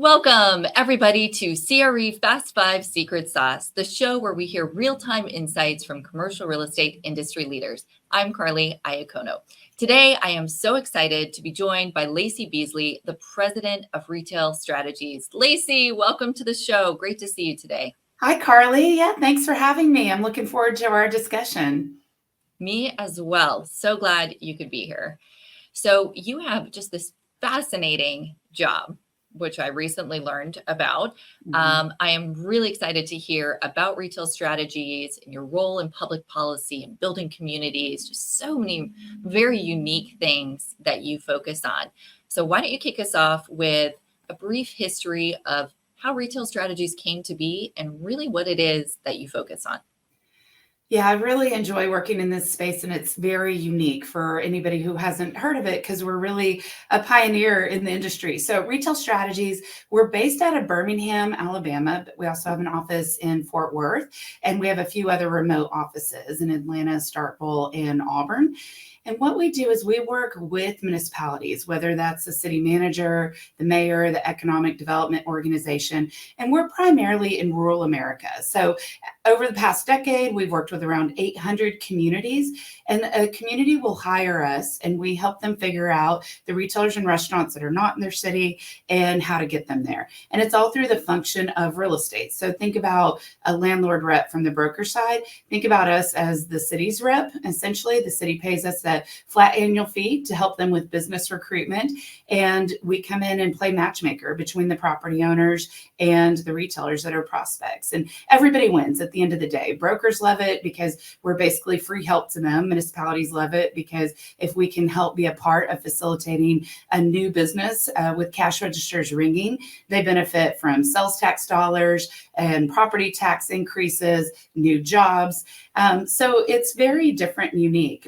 Welcome, everybody, to CRE Fast 5 Secret Sauce, the show where we hear real-time insights from commercial real estate industry leaders. I'm Karly Iacono. Today, I am so excited to be joined by Lacy Beasley, the President of Retail Strategies. Lacy, welcome to the show. Great to see you today. Hi, Karly. Yeah, thanks for having me. I'm looking forward to our discussion. Me as well. So glad you could be here. So you have just this fascinating job, which I recently learned about. I am really excited to hear about retail strategies and your role in public policy and building communities, just so many very unique things that you focus on. So why don't you kick us off with a brief history of how retail strategies came to be and really what it is that you focus on? Yeah, I really enjoy working in this space, and it's very unique for anybody who hasn't heard of it because we're really a pioneer in the industry. So Retail Strategies, we're based out of Birmingham, Alabama, but we also have an office in Fort Worth, and we have a few other remote offices in Atlanta, Starkville, and Auburn. And what we do is we work with municipalities, whether that's the city manager, the mayor, the economic development organization, and we're primarily in rural America. So over the past decade, we've worked with around 800 communities, and a community will hire us and we help them figure out the retailers and restaurants that are not in their city and how to get them there. And it's all through the function of real estate. So think about a landlord rep from the broker side. Think about us as the city's rep. Essentially, the city pays us that flat annual fee to help them with business recruitment. And we come in and play matchmaker between the property owners and the retailers that are prospects. And everybody wins at the end of the day. Brokers love it because we're basically free help to them. Municipalities love it because if we can help be a part of facilitating a new business with cash registers ringing, they benefit from sales tax dollars and property tax increases, new jobs. So it's very different and unique.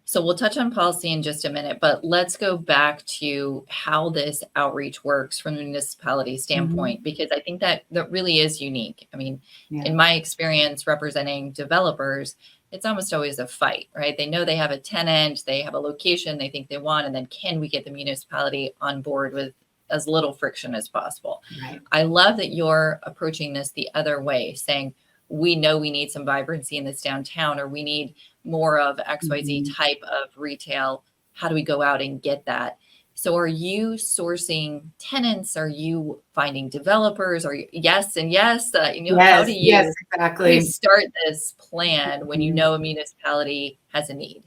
So we'll touch on policy in just a minute, but let's go back to how this outreach works from the municipality standpoint, because I think that really is unique. I mean, in my experience representing developers, it's almost always a fight, right? They know they have a tenant, they have a location they think they want, and then can we get the municipality on board with as little friction as possible? Right. I love that you're approaching this the other way, saying, we know we need some vibrancy in this downtown, or we need more of XYZ type of retail. How do we go out and get that? So are you sourcing tenants? Are you finding developers? Are you yes and yes? How do you exactly start this plan when you know a municipality has a need?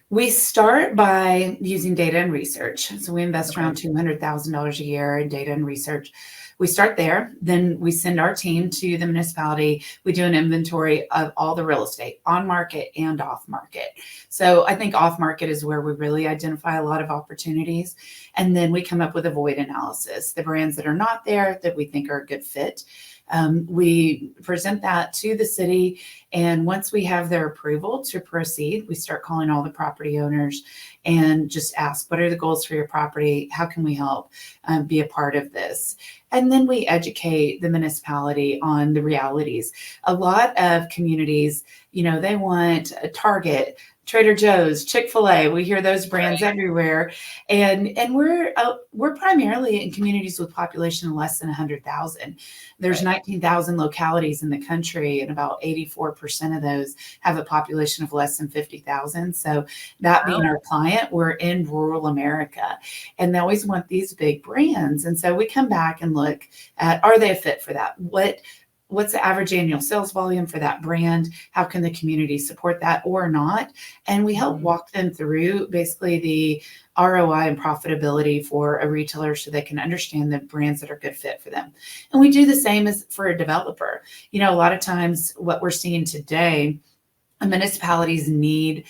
We start by using data and research. So we invest around $200,000 a year in data and research. We start there, then we send our team to the municipality. We do an inventory of all the real estate on market and off market. So I think off market is where we really identify a lot of opportunities. And then we come up with a void analysis, the brands that are not there that we think are a good fit. We present that to the city, and once we have their approval to proceed, we start calling all the property owners and just ask, what are the goals for your property? How can we help be a part of this? And then we educate the municipality on the realities. A lot of communities, they want a Target, Trader Joe's, Chick-fil-A. We hear those brands everywhere. And we're primarily in communities with population less than 100,000. There's 19,000 localities in the country, and about 84% of those have a population of less than 50,000. So that being our client, we're in rural America, and they always want these big brands. And so we come back and look at, are they a fit for that? What's the average annual sales volume for that brand? How can the community support that or not? And we help walk them through basically the ROI and profitability for a retailer so they can understand the brands that are a good fit for them. And we do the same as for a developer. A lot of times what we're seeing today, municipalities need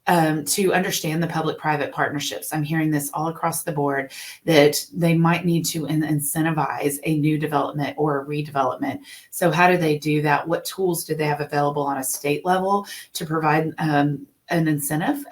to understand the public-private partnerships. I'm hearing this all across the board, that they might need to incentivize a new development or a redevelopment. So how do they do that? What tools do they have available on a state level to provide an incentive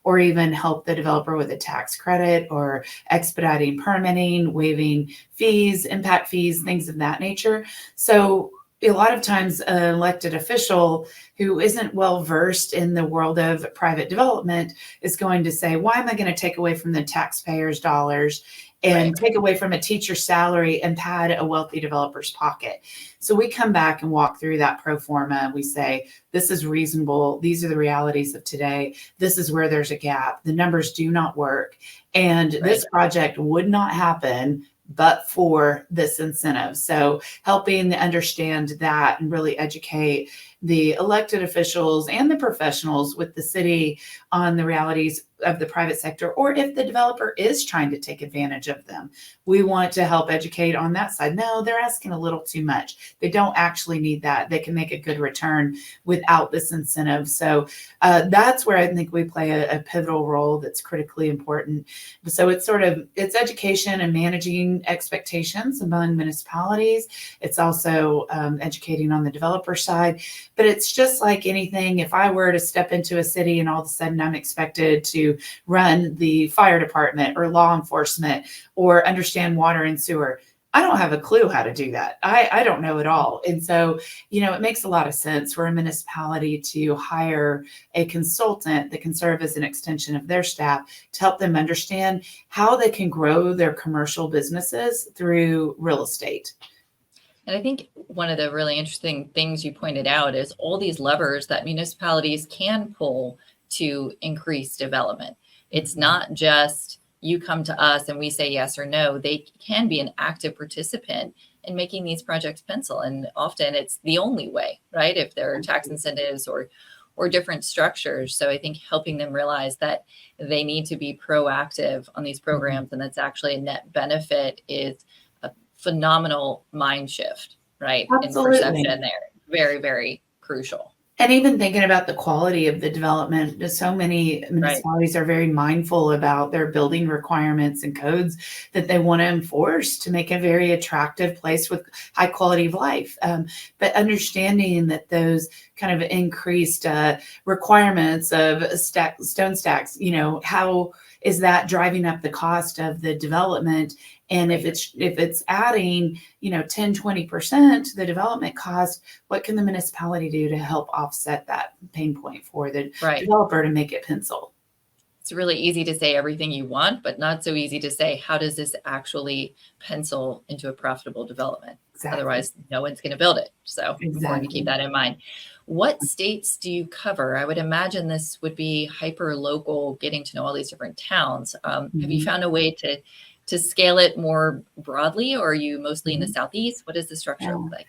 or even help the developer with a tax credit or expediting permitting, waiving fees, impact fees, things of that nature? So a lot of times an elected official who isn't well versed in the world of private development is going to say, why am I going to take away from the taxpayers' dollars and take away from a teacher's salary and pad a wealthy developer's pocket? So we come back and walk through that pro forma. We say, this is reasonable. These are the realities of today. This is where there's a gap. The numbers do not work. And this project would not happen but for this incentive. So helping understand that and really educate the elected officials and the professionals with the city on the realities of the private sector, or if the developer is trying to take advantage of them. We want to help educate on that side. No, they're asking a little too much. They don't actually need that. They can make a good return without this incentive. So that's where I think we play a pivotal role that's critically important. So it's education and managing expectations among municipalities. It's also educating on the developer side. But it's just like anything. If I were to step into a city and all of a sudden I'm expected to run the fire department or law enforcement or understand water and sewer, I don't have a clue how to do that. I don't know at all. And so, it makes a lot of sense for a municipality to hire a consultant that can serve as an extension of their staff to help them understand how they can grow their commercial businesses through real estate. And I think one of the really interesting things you pointed out is all these levers that municipalities can pull to increase development. It's not just you come to us and we say yes or no. They can be an active participant in making these projects pencil. And often it's the only way, right? If there are tax incentives or different structures. So I think helping them realize that they need to be proactive on these programs and that's actually a net benefit is a phenomenal mind shift, right? Absolutely. In perception there. Very, very crucial. And even thinking about the quality of the development, so many municipalities are very mindful about their building requirements and codes that they want to enforce to make a very attractive place with high quality of life. But understanding that those kind of increased requirements of stone stacks, how is that driving up the cost of the development? And if it's adding, 10, 20% to the development cost, what can the municipality do to help offset that pain point for the developer to make it pencil? It's really easy to say everything you want, but not so easy to say, how does this actually pencil into a profitable development? Exactly. Otherwise, no one's going to build it. So important to keep that in mind. What states do you cover? I would imagine this would be hyper local, getting to know all these different towns. Have you found a way to scale it more broadly, or are you mostly in the Southeast? What does the structure look like?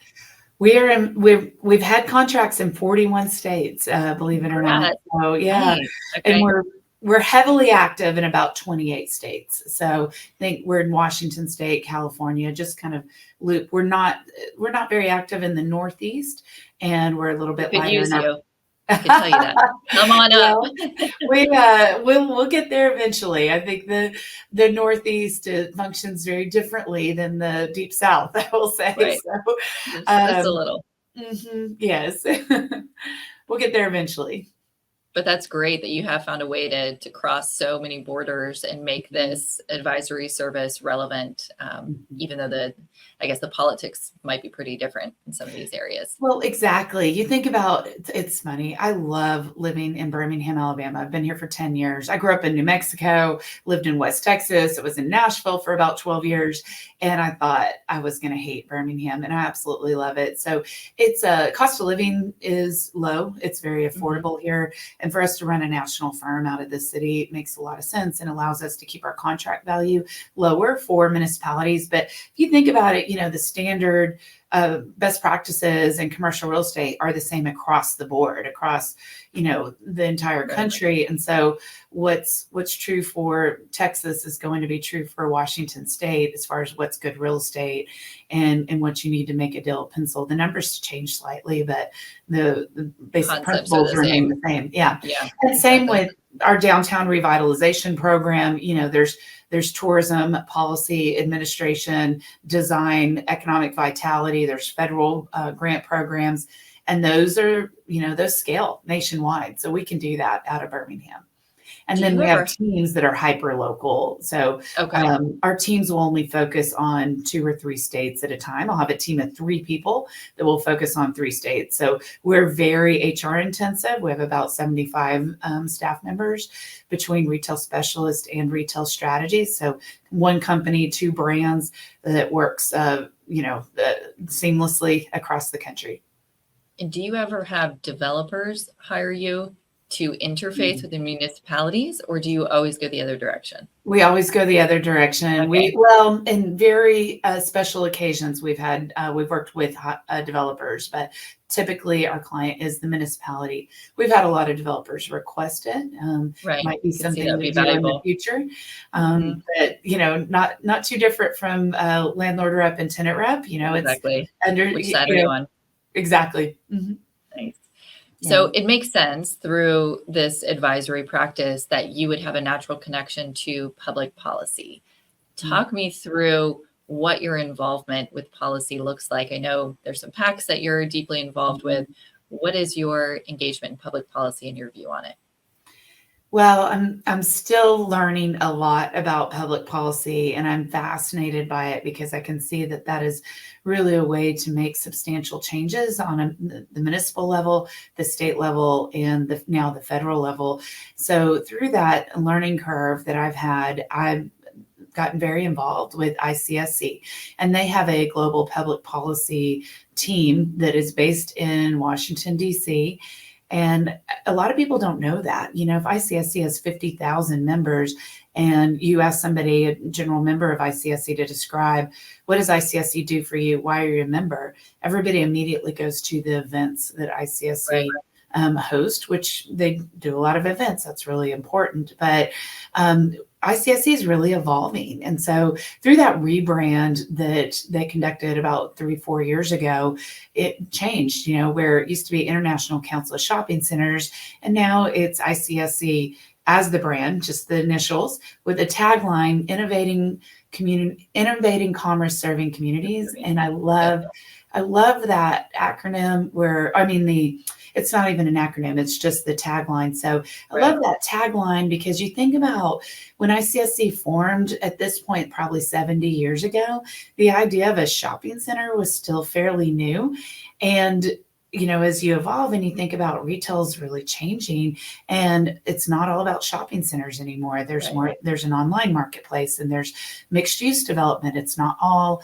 We've had contracts in 41 states, believe it or not. So yeah, nice. Okay. And we're heavily active in about 28 states. So I think we're in Washington State, California, just kind of loop. We're not very active in the Northeast, and we're a little bit lighter. I can tell you that. Come on up. We'll get there eventually. I think the Northeast functions very differently than the Deep South, I will say. Right. So, just a little. Yes. We'll get there eventually. But that's great that you have found a way to cross so many borders and make this advisory service relevant, even though the politics might be pretty different in some of these areas. Well, exactly. You think about, it's funny. I love living in Birmingham, Alabama. I've been here for 10 years. I grew up in New Mexico, lived in West Texas. I was in Nashville for about 12 years. And I thought I was going to hate Birmingham, and I absolutely love it. So it's cost of living is low. It's very affordable here. And for us to run a national firm out of this city makes a lot of sense and allows us to keep our contract value lower for municipalities. But if you think about it, the standard best practices in commercial real estate are the same across the board, across, the entire country. And so what's true for Texas is going to be true for Washington State as far as what's good real estate and what you need to make a deal pencil. The numbers change slightly, but the basic principles remain the same. Yeah. And same with our downtown revitalization program. There's tourism, policy, administration, design, economic vitality. There's federal grant programs. And those are, those scale nationwide. So we can do that out of Birmingham. And Do then you we ever? have teams that are hyper local. So Okay. our teams will only focus on 2 or 3 states at a time. I'll have a team of 3 people that will focus on 3 states. So we're very HR intensive. We have about 75 staff members between retail specialists and retail strategies. So one company, 2 brands that works, seamlessly across the country. And do you ever have developers hire you to interface with the municipalities, or do you always go the other direction? We always go the other direction. Okay. Well, in very special occasions, we've worked with developers, but typically our client is the municipality. We've had a lot of developers request it. Right. Might be I can see something that'd we be do in the valuable. future, Mhm. but not too different from landlord rep and tenant rep. It's Exactly. under Which side are you on? exactly. Mhm. Nice. Yeah. So it makes sense through this advisory practice that you would have a natural connection to public policy. Mm. Talk me through what your involvement with policy looks like. I know there's some PACs that you're deeply involved with. What is your engagement in public policy and your view on it? Well, I'm still learning a lot about public policy, and I'm fascinated by it because I can see that that is really a way to make substantial changes on the municipal level, the state level, and now the federal level. So through that learning curve that I've gotten very involved with ICSC, and they have a global public policy team that is based in Washington, D.C. And a lot of people don't know that. If ICSC has 50,000 members and you ask somebody, a general member of ICSC, to describe what does ICSC do for you? Why are you a member? Everybody immediately goes to the events that Right. ICSC host, which they do a lot of events. That's really important. But ICSC is really evolving. And so through that rebrand that they conducted about 3-4 years ago, it changed, where it used to be International Council of Shopping Centers, and now it's ICSC as the brand, just the initials, with a tagline, innovating commerce, serving communities. And I love that acronym it's not even an acronym, it's just the tagline. So I Right. love that tagline because you think about when ICSC formed at this point, probably 70 years ago, the idea of a shopping center was still fairly new. And as you evolve and you think about retail is really changing, and it's not all about shopping centers anymore. There's an online marketplace and there's mixed use development. It's not all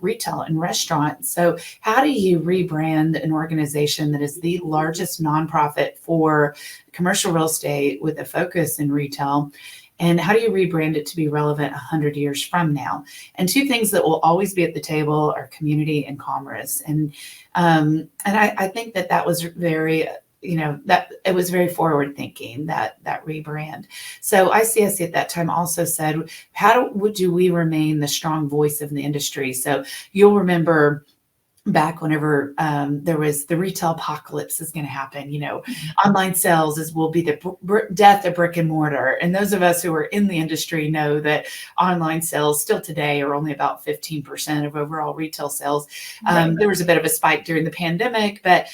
retail and restaurants. So how do you rebrand an organization that is the largest nonprofit for commercial real estate with a focus in retail? And how do you rebrand it to be relevant 100 years from now? And 2 things that will always be at the table are community and commerce. And I think that was very, that it was very forward thinking, that rebrand. So ICSC at that time also said, how do we remain the strong voice of the industry? So you'll remember back whenever there was the retail apocalypse is going to happen, online sales will be the death of brick and mortar. And those of us who are in the industry know that online sales still today are only about 15% of overall retail sales. Right. There was a bit of a spike during the pandemic, but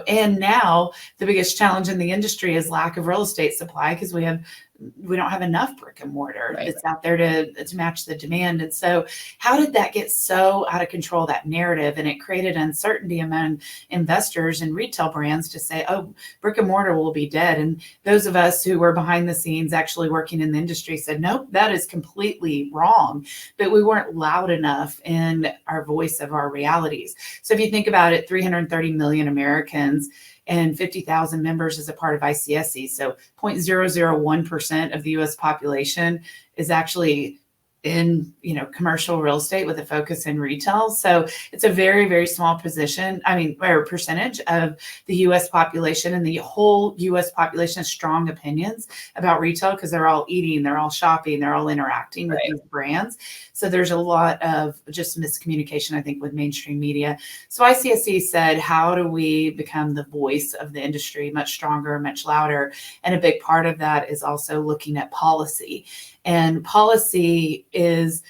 and now the biggest challenge in the industry is lack of real estate supply because we don't have enough brick and mortar that's out there to match the demand. And so how did that get so out of control, that narrative? And it created uncertainty among investors and retail brands to say, oh, brick and mortar will be dead. And those of us who were behind the scenes actually working in the industry said, nope, that is completely wrong. But we weren't loud enough in our voice of our realities. So if you think about it, 330 million Americans and 50,000 members as a part of ICSC. So 0.001% of the US population is actually in commercial real estate with a focus in retail. So it's a very, very small percentage of the US population, and the whole US population has strong opinions about retail because they're all eating, they're all shopping, they're all interacting with these brands. So there's a lot of just miscommunication, I think, with mainstream media. So ICSC said, how do we become the voice of the industry much stronger, much louder? And a big part of that is also looking at policy. And policy is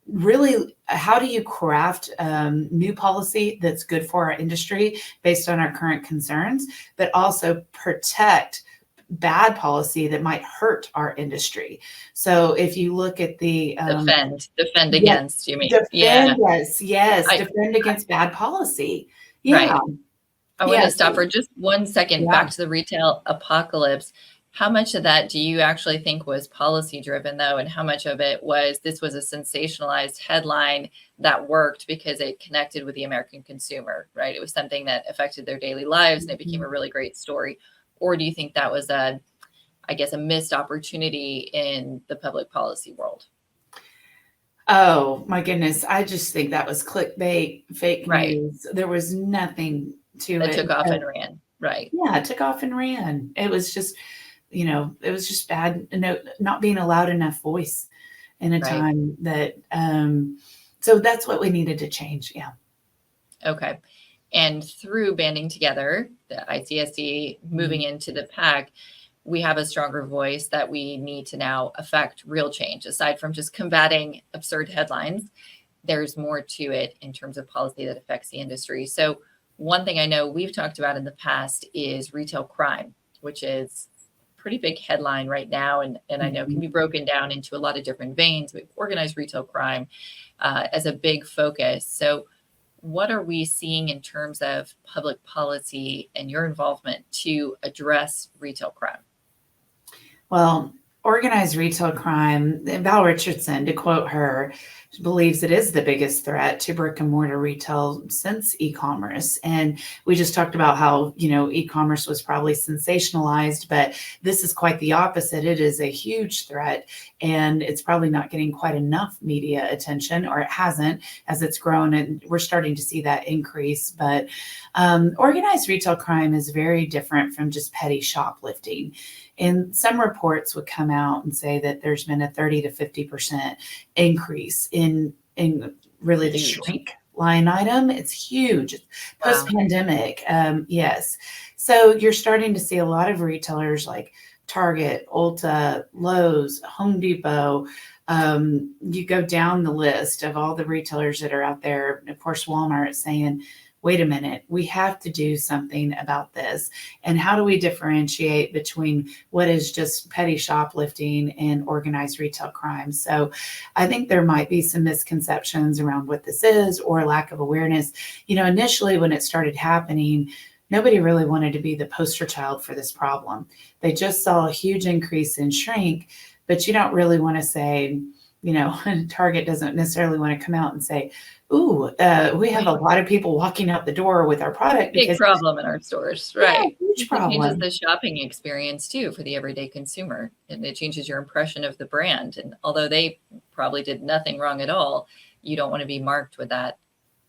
really, how do you craft new policy that's good for our industry based on our current concerns, but also protect bad policy that might hurt our industry. So if you look at the defend yeah, against, you mean? Yeah. defend us, yes, I, defend against bad policy. Yeah, right. I want yeah, to stop for just 1 second yeah. back to the retail apocalypse. How much of that do you actually think was policy driven, though? And how much of it was this was a sensationalized headline that worked because it connected with the American consumer, right? It was something that affected their daily lives and it became a really great story. Or do you think that was I guess, a missed opportunity in the public policy world? Oh my goodness. I just think that was clickbait, fake Right. news. There was nothing to That it. took off and ran. Right. Yeah, it took off and ran. It was just, it was just bad, not being allowed enough voice in a Right. time that, so that's what we needed to change. Yeah. Okay. And through banding together, the ICSC moving into the PAC, we have a stronger voice that we need to now affect real change. Aside from just combating absurd headlines, there's more to it in terms of policy that affects the industry. So one thing I know we've talked about in the past is retail crime, which is a pretty big headline right now. And I know can be broken down into a lot of different veins. We've organized retail crime as a big focus. So what are we seeing in terms of public policy and your involvement to address retail crime? Well, organized retail crime, Val Richardson, to quote her, believes it is the biggest threat to brick and mortar retail since e-commerce. And we just talked about how, e-commerce was probably sensationalized, but this is quite the opposite. It is a huge threat, and it's probably not getting quite enough media attention, or it hasn't as it's grown, and we're starting to see that increase. But organized retail crime is very different from just petty shoplifting. And some reports would come out and say that there's been a 30 to 50% increase in really the shrink line item. It's huge. Post-pandemic, yes. So you're starting to see a lot of retailers like Target, Ulta, Lowe's, Home Depot. You go down the list of all the retailers that are out there. Of course, Walmart saying, wait a minute, we have to do something about this. And how do we differentiate between what is just petty shoplifting and organized retail crime? So I think there might be some misconceptions around what this is, or lack of awareness. Initially when it started happening, nobody really wanted to be the poster child for this problem. They just saw a huge increase in shrink, but you don't really want to say, Target doesn't necessarily want to come out and say, ooh, we have a lot of people walking out the door with our product. Big problem in our stores, right? Yeah, huge problem. It changes the shopping experience too for the everyday consumer, and it changes your impression of the brand. And although they probably did nothing wrong at all, you don't want to be marked with that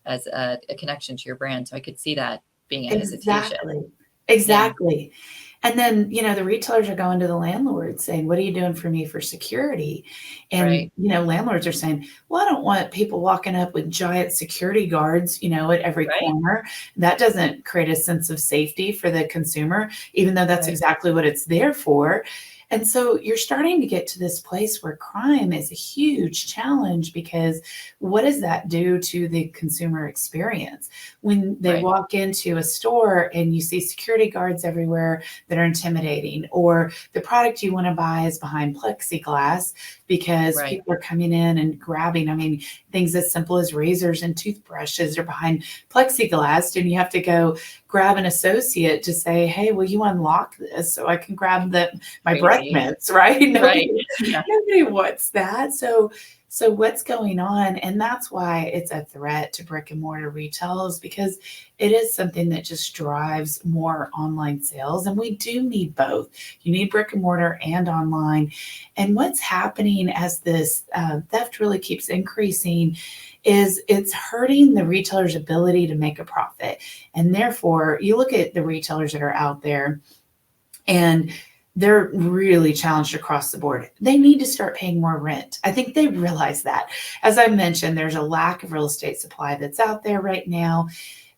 as a connection to your brand. So I could see that being a hesitation. Exactly. Yeah. And then, the retailers are going to the landlords saying, what are you doing for me for security? And, landlords are saying, well, I don't want people walking up with giant security guards, at every corner. That doesn't create a sense of safety for the consumer, even though that's exactly what it's there for. And so you're starting to get to this place where crime is a huge challenge, because what does that do to the consumer experience? When they walk into a store and you see security guards everywhere that are intimidating, or the product you want to buy is behind plexiglass because people are coming in and grabbing, things as simple as razors and toothbrushes are behind plexiglass, and you have to go grab an associate to say, hey, will you unlock this so I can grab my breath mints, right? Nobody wants that. So what's going on? And that's why it's a threat to brick and mortar retail, is because it is something that just drives more online sales. And we do need both. You need brick and mortar and online. And what's happening as this theft really keeps increasing is it's hurting the retailer's ability to make a profit. And therefore, you look at the retailers that are out there, and they're really challenged across the board. They need to start paying more rent. I think they realize that. As I mentioned, there's a lack of real estate supply that's out there right now.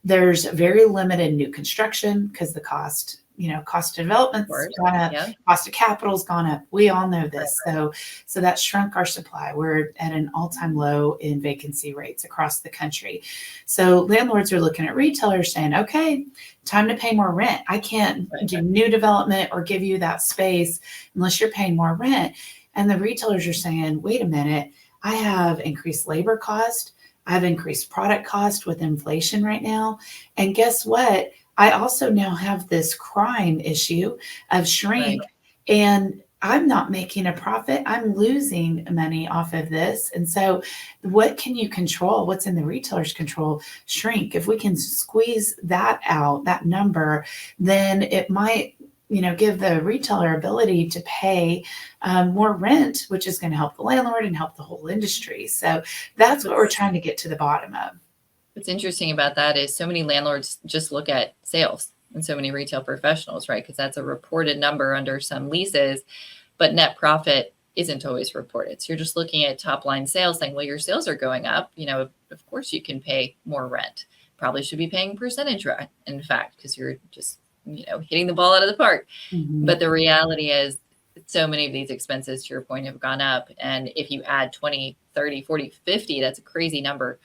There's very limited new construction because the cost cost of development's course. gone up, Yeah. cost of capital's gone up. We all know this. Right. So that shrunk our supply. We're at an all-time low in vacancy rates across the country. So landlords are looking at retailers saying, okay, time to pay more rent. I can't do new development or give you that space unless you're paying more rent. And the retailers are saying, wait a minute, I have increased labor cost. I have increased product cost with inflation right now. And guess what? I also now have this crime issue of shrink, and I'm not making a profit. I'm losing money off of this. And so what can you control? What's in the retailer's control? Shrink. If we can squeeze that out, that number, then it might give the retailer ability to pay more rent, which is going to help the landlord and help the whole industry. So that's what we're trying to get to the bottom of. What's interesting about that is so many landlords just look at sales and so many retail professionals, right? Because that's a reported number under some leases, but net profit isn't always reported. So you're just looking at top line sales saying, well, your sales are going up. Of course you can pay more rent. Probably should be paying percentage rent, in fact, because you're just hitting the ball out of the park. Mm-hmm. But the reality is so many of these expenses, to your point, have gone up. And if you add 20, 30, 40, 50, that's a crazy number,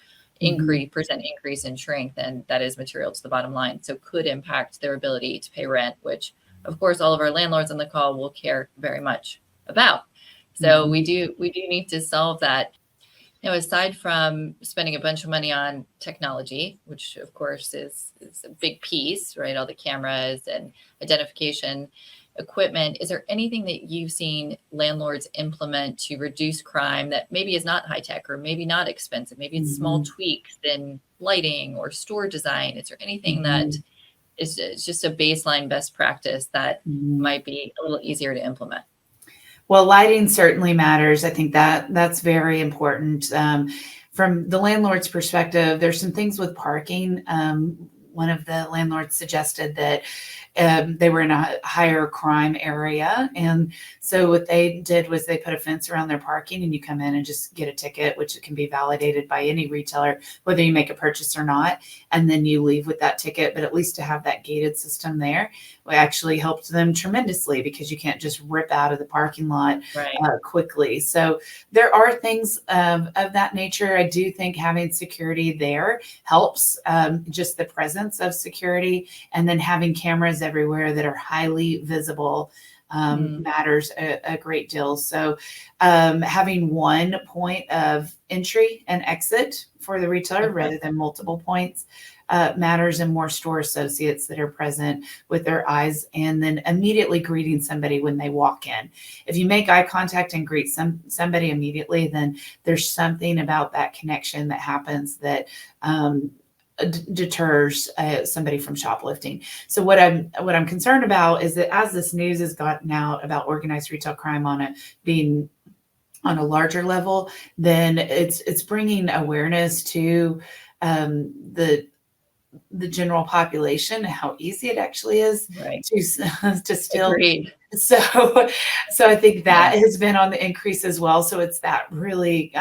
percent increase in shrink, then that is material to the bottom line. So could impact their ability to pay rent, which of course all of our landlords on the call will care very much about. So we do need to solve that. Aside from spending a bunch of money on technology, which of course is a big piece, right? All the cameras and identification equipment. Is there anything that you've seen landlords implement to reduce crime that maybe is not high tech or maybe not expensive? Maybe it's small tweaks in lighting or store design. Is there anything that is just a baseline best practice that might be a little easier to implement? Well, lighting certainly matters. I think that's very important. From the landlord's perspective, there's some things with parking. One of the landlords suggested that they were in a higher crime area. And so what they did was they put a fence around their parking, and you come in and just get a ticket, which can be validated by any retailer, whether you make a purchase or not. And then you leave with that ticket. But at least to have that gated system there actually helped them tremendously, because you can't just rip out of the parking lot quickly. So there are things of that nature. I do think having security there helps, just the presence of security, and then having cameras everywhere that are highly visible matters a great deal. So having one point of entry and exit for the retailer rather than multiple points matters, and more store associates that are present with their eyes and then immediately greeting somebody when they walk in. If you make eye contact and greet somebody immediately, then there's something about that connection that happens that deters somebody from shoplifting. So what I'm concerned about is that as this news has gotten out about organized retail crime being on a larger level, then it's bringing awareness to the general population, how easy it actually is to steal. Agreed. So I think that has been on the increase as well. So it's that really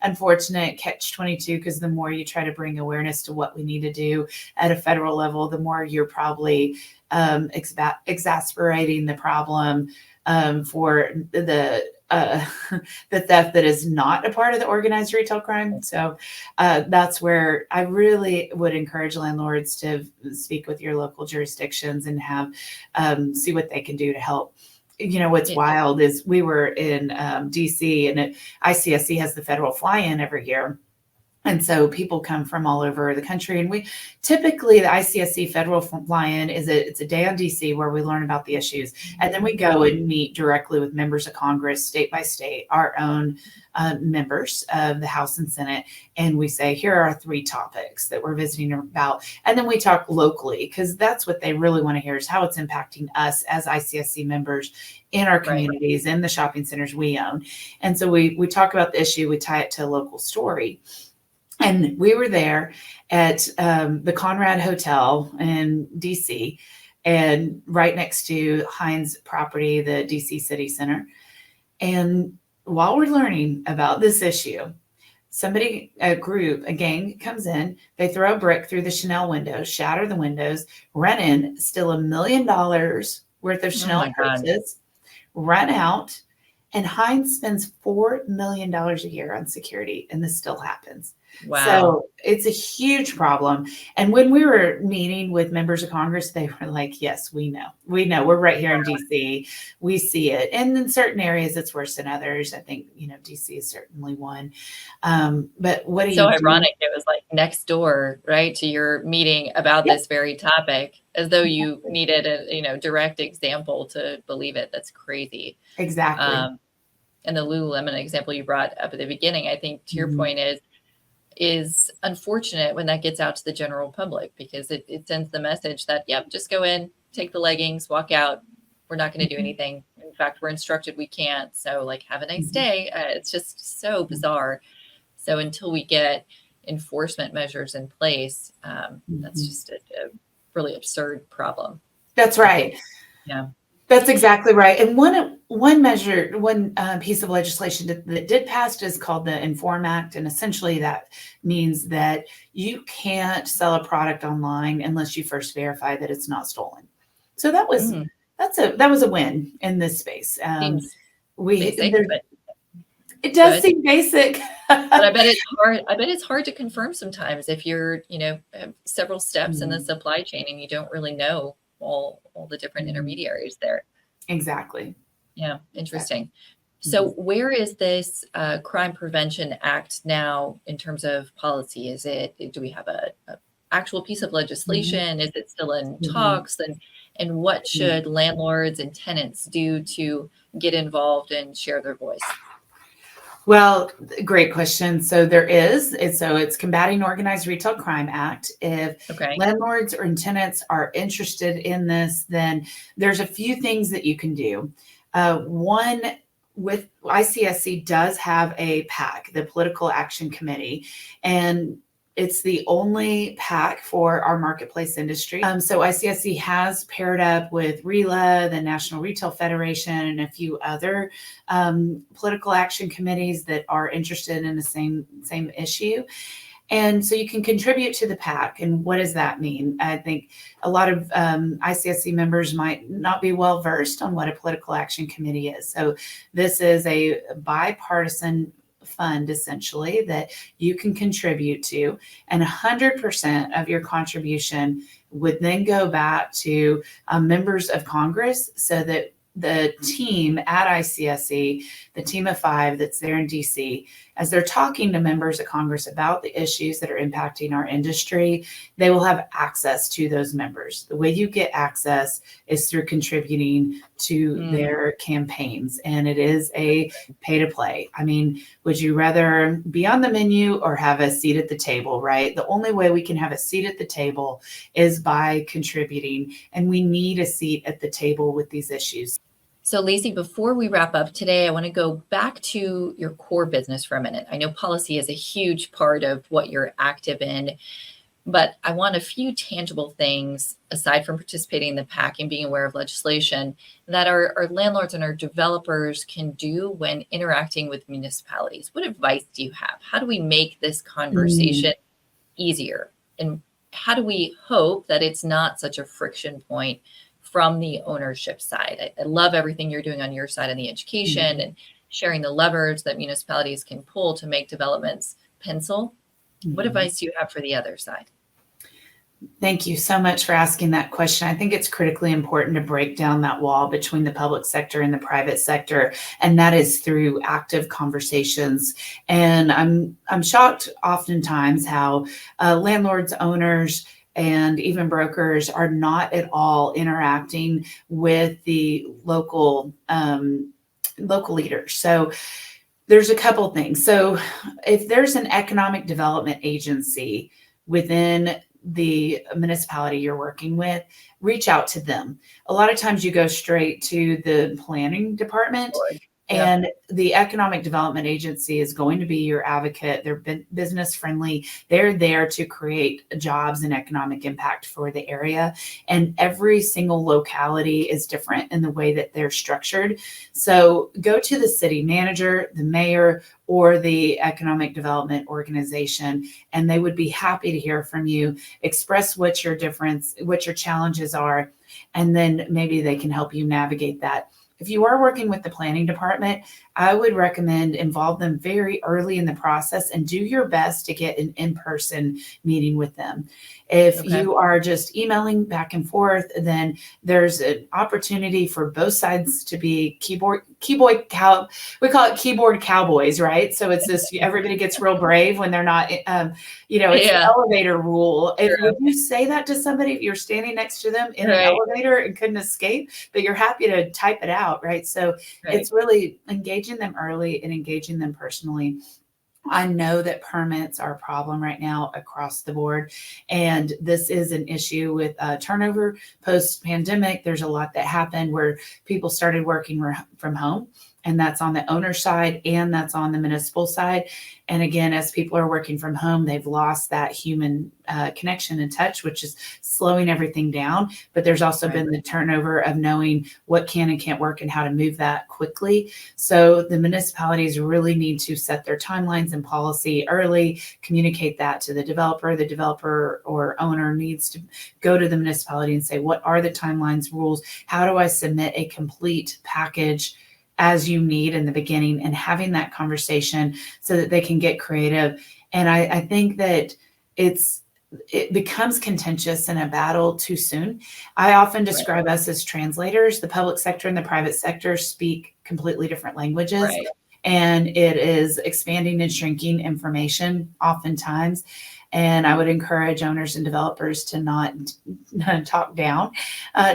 unfortunate catch-22, because the more you try to bring awareness to what we need to do at a federal level, the more you're probably exasperating the problem for the theft that is not a part of the organized retail crime. So that's where I really would encourage landlords to speak with your local jurisdictions and have see what they can do to help. What's wild is we were in DC, and ICSC has the federal fly-in every year. And so people come from all over the country, and we typically, the ICSC federal fly-in it's a day on DC where we learn about the issues. And then we go and meet directly with members of Congress, state by state, our own members of the House and Senate. And we say, here are 3 topics that we're visiting about. And then we talk locally, because that's what they really want to hear, is how it's impacting us as ICSC members in our communities, in the shopping centers we own. And so we talk about the issue, we tie it to a local story. And we were there at the Conrad Hotel in DC, and right next to Heinz property, the DC City Center. And while we're learning about this issue, a group, a gang comes in, they throw a brick through the Chanel windows, shatter the windows, run in, steal $1 million worth of Oh Chanel my God. purses, run out, and Heinz spends $4 million a year on security, and this still happens. Wow. So it's a huge problem. And when we were meeting with members of Congress, they were like, yes, we know. We're right here in DC. We see it. And in certain areas, it's worse than others. I think, DC is certainly one. But what do you So do? ironic. It was like next door, right, to your meeting about this very topic, as though you needed a, direct example to believe it. That's crazy. Exactly. And the Lululemon example you brought up at the beginning, I think to your point is unfortunate when that gets out to the general public, because it sends the message that, yep, just go in, take the leggings, walk out. We're not going to do anything. In fact, we're instructed we can't. So like, have a nice day. It's just so bizarre. So until we get enforcement measures in place, that's just a really absurd problem. That's right. Yeah. That's exactly right. And one piece of legislation that did pass is called the Inform Act. And essentially that means that you can't sell a product online unless you first verify that it's not stolen. So that was a win in this space. Seems basic, but it does seem basic. But I bet it's hard. I bet it's hard to confirm sometimes if you're, have several steps in the supply chain and you don't really know all the different intermediaries there. Exactly. Yeah. Interesting. So where is this Crime Prevention Act now in terms of policy? Do we have a actual piece of legislation? Is it still in talks? And what should landlords and tenants do to get involved and share their voice? Well, great question. So it's Combating Organized Retail Crime Act. If landlords or tenants are interested in this, then there's a few things that you can do. One, with ICSC does have a PAC, the Political Action Committee, and it's the only PAC for our marketplace industry. So ICSC has paired up with RELA, the National Retail Federation, and a few other political action committees that are interested in the same issue. And so you can contribute to the PAC. And what does that mean? I think a lot of ICSC members might not be well versed on what a political action committee is. So this is a bipartisan fund essentially that you can contribute to, and 100% of your contribution would then go back to members of Congress, so that the team at ICSC, the team of 5 that's there in DC, as they're talking to members of Congress about the issues that are impacting our industry, they will have access to those members. The way you get access is through contributing to their campaigns, and it is a pay to play. I mean, would you rather be on the menu or have a seat at the table, right? The only way we can have a seat at the table is by contributing, and we need a seat at the table with these issues. So Lacy, before we wrap up today, I want to go back to your core business for a minute. I know policy is a huge part of what you're active in, but I want a few tangible things aside from participating in the PAC and being aware of legislation that our landlords and our developers can do when interacting with municipalities. What advice do you have? How do we make this conversation easier? And how do we hope that it's not such a friction point from the ownership side? I love everything you're doing on your side in the education and sharing the levers that municipalities can pull to make developments pencil. What advice do you have for the other side? Thank you so much for asking that question. I think it's critically important to break down that wall between the public sector and the private sector, and that is through active conversations. And I'm shocked oftentimes how landlords, owners, and even brokers are not at all interacting with the local leaders. So there's a couple things. So if there's an economic development agency within the municipality you're working with, reach out to them. A lot of times you go straight to the planning department And the Economic Development Agency is going to be your advocate. They're business friendly. They're there to create jobs and economic impact for the area. And every single locality is different in the way that they're structured. So go to the city manager, the mayor, or the economic development organization, and they would be happy to hear from you, express what your challenges are, and then maybe they can help you navigate that. If you are working with the planning department, I would recommend involve them very early in the process and do your best to get an in-person meeting with them. If you are just emailing back and forth, then there's an opportunity for both sides to be we call it keyboard cowboys, right? So it's this, everybody gets real brave when they're not, it's the elevator rule. Would you say that to somebody if you're standing next to them in an elevator and couldn't escape, but you're happy to type it out, right? So it's really engaging them early and engaging them personally. I know that permits are a problem right now across the board, and this is an issue with turnover post-pandemic. There's a lot that happened where people started working from home, and that's on the owner side and that's on the municipal side. And again, as people are working from home, they've lost that human connection and touch, which is slowing everything down. But there's also been the turnover of knowing what can and can't work and how to move that quickly. So the municipalities really need to set their timelines and policy early, communicate that to the developer. The developer or owner needs to go to the municipality and say, what are the timelines, rules? How do I submit a complete package as you need in the beginning, and having that conversation so that they can get creative. And I think that it becomes contentious in a battle too soon. I often describe us as translators. The public sector and the private sector speak completely different languages, and it is expanding and shrinking information oftentimes. And I would encourage owners and developers to not talk down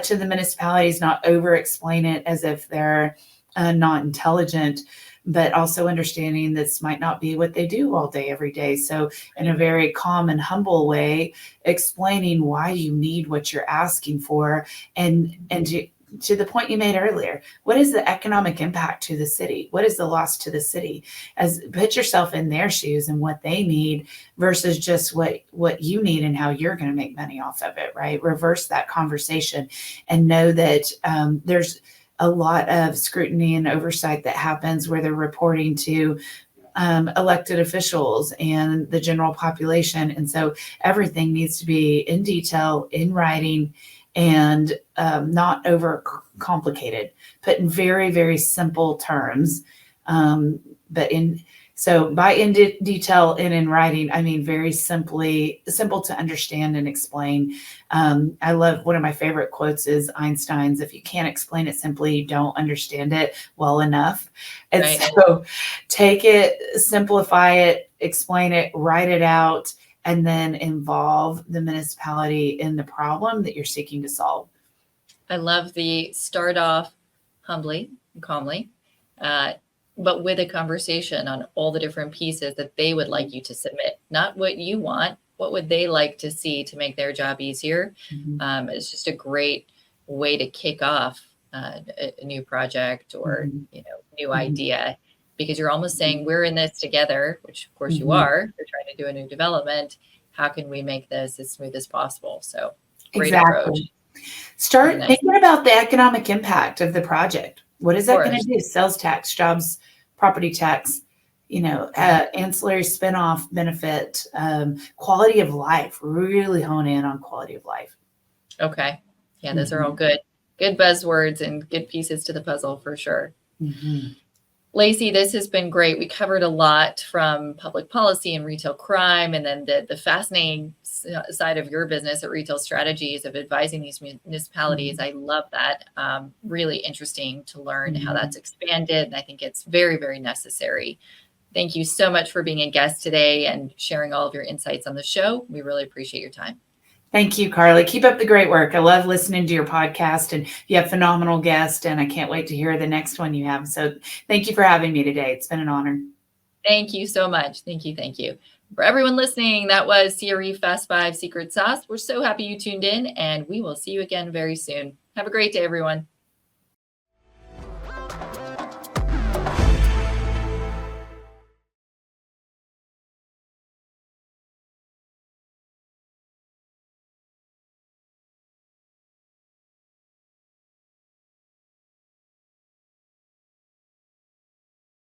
to the municipalities, not over explain it as if they're not intelligent, but also understanding this might not be what they do all day, every day. So in a very calm and humble way, explaining why you need what you're asking for. And to the point you made earlier, what is the economic impact to the city? What is the loss to the city? Put yourself in their shoes and what they need versus just what you need and how you're going to make money off of it, right? Reverse that conversation and know that there's a lot of scrutiny and oversight that happens where they're reporting to elected officials and the general population. And so everything needs to be in detail, in writing, and not over complicated, put in very, very simple terms. So by in detail and in writing, I mean very simple to understand and explain. I love, one of my favorite quotes is Einstein's, if you can't explain it simply, you don't understand it well enough. And so take it, simplify it, explain it, write it out, and then involve the municipality in the problem that you're seeking to solve. I love the start off humbly and calmly, but with a conversation on all the different pieces that they would like you to submit, not what you want, what would they like to see to make their job easier. It's just a great way to kick off a new project or new idea, because you're almost saying we're in this together, which of course you are. You're trying to do a new development. How can we make this as smooth as possible? So great approach. Start thinking about the economic impact of the project. What is that going to do? Sales tax, jobs, property tax, ancillary spinoff benefit, quality of life. Really hone in on quality of life. Okay. Yeah, those are all good buzzwords and good pieces to the puzzle for sure. Lacy, this has been great. We covered a lot from public policy and retail crime, and then the fascinating side of your business at Retail Strategies of advising these municipalities. I love that. Really interesting to learn how that's expanded. And I think it's very, very necessary. Thank you so much for being a guest today and sharing all of your insights on the show. We really appreciate your time. Thank you, Karly. Keep up the great work. I love listening to your podcast, and you have phenomenal guests, and I can't wait to hear the next one you have. So thank you for having me today. It's been an honor. Thank you so much. Thank you. Thank you. For everyone listening, that was CRE Fast 5 Secret Sauce. We're so happy you tuned in, and we will see you again very soon. Have a great day, everyone.